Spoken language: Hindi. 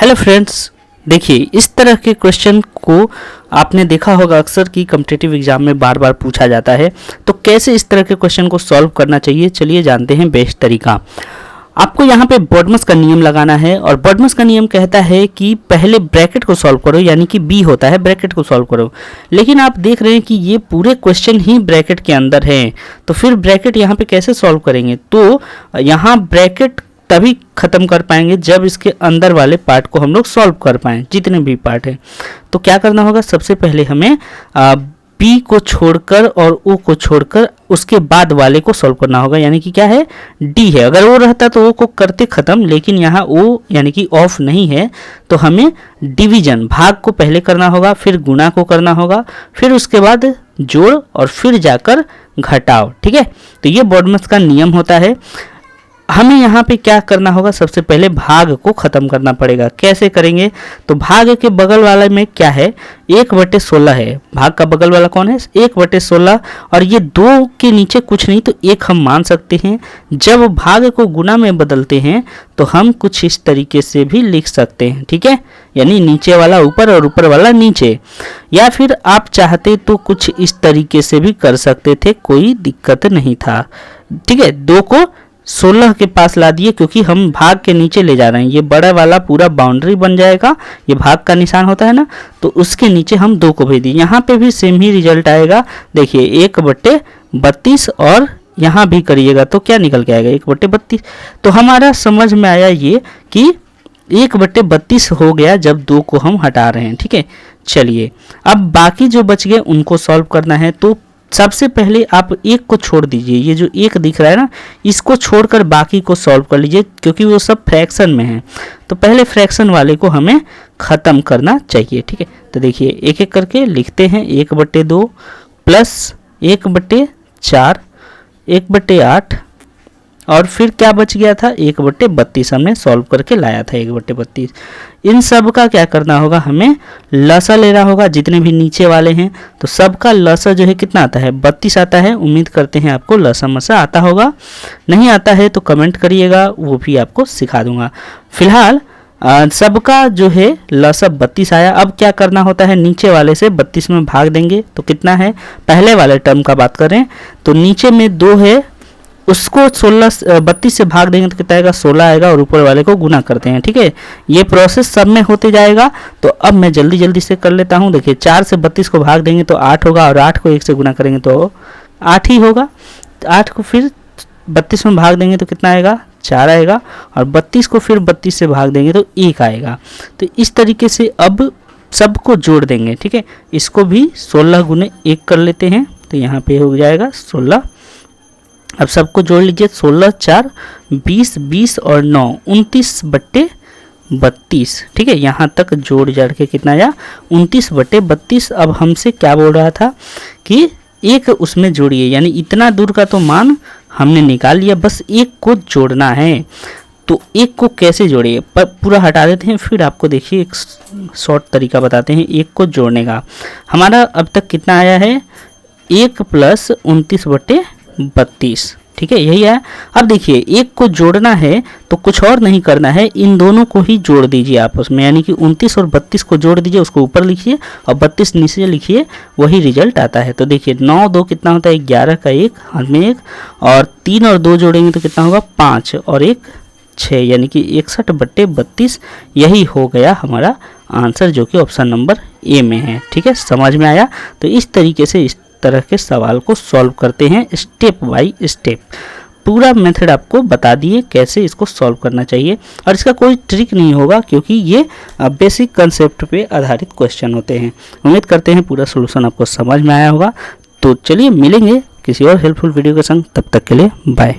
हेलो फ्रेंड्स, देखिए इस तरह के क्वेश्चन को आपने देखा होगा अक्सर कि कॉम्पिटिटिव एग्जाम में बार बार पूछा जाता है। तो कैसे इस तरह के क्वेश्चन को सॉल्व करना चाहिए, चलिए जानते हैं बेस्ट तरीका। आपको यहाँ पे बॉडमस का नियम लगाना है और बॉडमस का नियम कहता है कि पहले ब्रैकेट को सॉल्व करो, यानी कि बी होता है ब्रैकेट को सॉल्व करो। लेकिन आप देख रहे हैं कि ये पूरे क्वेश्चन ही ब्रैकेट के अंदर हैं, तो फिर ब्रैकेट यहाँ पे कैसे सॉल्व करेंगे। तो यहाँ ब्रैकेट तभी खत्म कर पाएंगे जब इसके अंदर वाले पार्ट को हम लोग सॉल्व कर पाएं, जितने भी पार्ट हैं। तो क्या करना होगा, सबसे पहले हमें बी को छोड़कर और ओ को छोड़कर उसके बाद वाले को सॉल्व करना होगा, यानी कि क्या है, डी है। अगर ओ रहता तो ओ को करते खत्म, लेकिन यहाँ ओ यानी कि ऑफ नहीं है, तो हमें डिवीजन भाग को पहले करना होगा, फिर गुणा को करना होगा, फिर उसके बाद जोड़ और फिर जाकर घटाओ। ठीक है, तो ये बॉडमस का नियम होता है। हमें यहाँ पे क्या करना होगा, सबसे पहले भाग को खत्म करना पड़ेगा। कैसे करेंगे, तो भाग के बगल वाला में क्या है, 1/16 है। भाग का बगल वाला कौन है, 1/16, और ये 2 के नीचे कुछ नहीं तो 1 हम मान सकते हैं। जब भाग को गुना में बदलते हैं तो हम कुछ इस तरीके से भी लिख सकते हैं। ठीक है, यानी नीचे वाला ऊपर और ऊपर वाला नीचे, या फिर आप चाहते तो कुछ इस तरीके से भी कर सकते थे, कोई दिक्कत नहीं था। ठीक है, 2 को 16 के पास ला दिए, क्योंकि हम भाग के नीचे ले जा रहे हैं। ये बड़ा वाला पूरा बाउंड्री बन जाएगा, ये भाग का निशान होता है ना, तो उसके नीचे हम 2 को भेज दिए। यहाँ पे भी सेम ही रिजल्ट आएगा। देखिए 1/32, और यहाँ भी करिएगा तो क्या निकल के आएगा, 1/32। तो हमारा समझ में आया ये कि 1/32 हो गया जब 2 को हम हटा रहे हैं। ठीक है, चलिए अब बाकी जो बच गए उनको सॉल्व करना है। तो सबसे पहले आप 1 को छोड़ दीजिए, ये जो 1 दिख रहा है ना, इसको छोड़कर बाकी को सॉल्व कर लीजिए, क्योंकि वो सब फ्रैक्शन में है। तो पहले फ्रैक्शन वाले को हमें ख़त्म करना चाहिए। ठीक है, तो देखिए एक एक करके लिखते हैं। 1/2 प्लस 1/4, 1/8, और फिर क्या बच गया था, 1/32 हमने सॉल्व करके लाया था, 1/32। इन सब का क्या करना होगा, हमें लसा लेना होगा, जितने भी नीचे वाले हैं। तो सबका लसा जो है कितना आता है, 32 आता है। उम्मीद करते हैं आपको लसा मसा आता होगा। नहीं आता है तो कमेंट करिएगा, वो भी आपको सिखा दूंगा। फिलहाल सबका जो है लसा 32 आया। अब क्या करना होता है, नीचे वाले से 32 में भाग देंगे तो कितना है, पहले वाले टर्म का बात करें तो नीचे में 2 है, उसको 32 से भाग देंगे तो कितना आएगा, 16 आएगा, और ऊपर वाले को गुना करते हैं। ठीक है, ये प्रोसेस सब में होते जाएगा। तो अब मैं जल्दी जल्दी से कर लेता हूँ। देखिए 4 से 32 को भाग देंगे तो 8 होगा, और 8 को 1 से गुना करेंगे तो 8 ही होगा। 8 को फिर 32 में भाग देंगे तो कितना आएगा, 4 आएगा, और 32 को फिर 32 से भाग देंगे तो 1 आएगा। तो इस तरीके से अब सबको जोड़ देंगे। ठीक है, इसको भी 16 गुने 1 कर लेते हैं, तो यहाँ पे हो जाएगा 16। अब सबको जोड़ लीजिए, 16 4 20, 20 और 9 29/32। ठीक है, यहाँ तक जोड़ जड़ के कितना आया, 29/32। अब हमसे क्या बोल रहा था कि 1 उसमें जोड़िए, यानी इतना दूर का तो मान हमने निकाल लिया, बस 1 को जोड़ना है। तो 1 को कैसे जोड़िए, पर पूरा हटा देते हैं, फिर आपको देखिए एक शॉर्ट तरीका बताते हैं 1 को जोड़ने का। हमारा अब तक कितना आया है, 1 + 29/32। ठीक है, यही है। अब देखिए 1 को जोड़ना है तो कुछ और नहीं करना है, इन दोनों को ही जोड़ दीजिए आपस में, यानी कि 29 और 32 को जोड़ दीजिए, उसको ऊपर लिखिए और 32 नीचे लिखिए, वही रिजल्ट आता है। तो देखिए 9 2 कितना होता है, 11 का 1 हाथ में 1, और 3 और 2 जोड़ेंगे तो कितना होगा, 5 और 1 6, यानी कि 61/32। यही हो गया हमारा आंसर, जो कि ऑप्शन नंबर ए में है। ठीक है, समझ में आया। तो इस तरीके से इस तरह के सवाल को सॉल्व करते हैं, स्टेप बाय स्टेप। पूरा मेथड आपको बता दिए कैसे इसको सॉल्व करना चाहिए, और इसका कोई ट्रिक नहीं होगा, क्योंकि ये बेसिक कंसेप्ट पे आधारित क्वेश्चन होते हैं। उम्मीद करते हैं पूरा सॉल्यूशन आपको समझ में आया होगा। तो चलिए मिलेंगे किसी और हेल्पफुल वीडियो के संग, तब तक के लिए बाय।